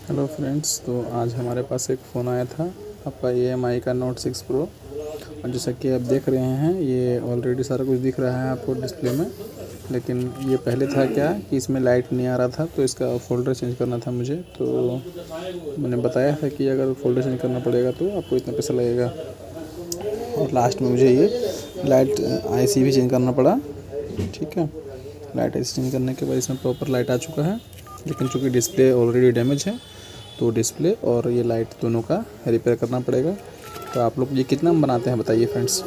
Hello friends, तो आज हमारे पास एक फ़ोन आया था आपका EMI का Note 6 Pro। और जैसा कि आप देख रहे हैं, ये ऑलरेडी सारा कुछ दिख रहा है आपको डिस्प्ले में। लेकिन ये पहले था क्या कि इसमें लाइट नहीं आ रहा था, तो इसका फ़ोल्डर चेंज करना था मुझे। तो मैंने बताया था कि अगर फ़ोल्डर चेंज करना पड़ेगा तो आपको इतना पैसा लगेगा। और लास्ट में मुझे ये लाइट IC भी चेंज करना पड़ा। ठीक है, लाइट IC चेंज करने के बाद इसमें प्रॉपर लाइट आ चुका है। लेकिन चूँकि डिस्प्ले ऑलरेडी डैमेज है, तो डिस्प्ले और ये लाइट दोनों का रिपेयर करना पड़ेगा। तो आप लोग ये कितना में बनाते हैं बताइए फ्रेंड्स।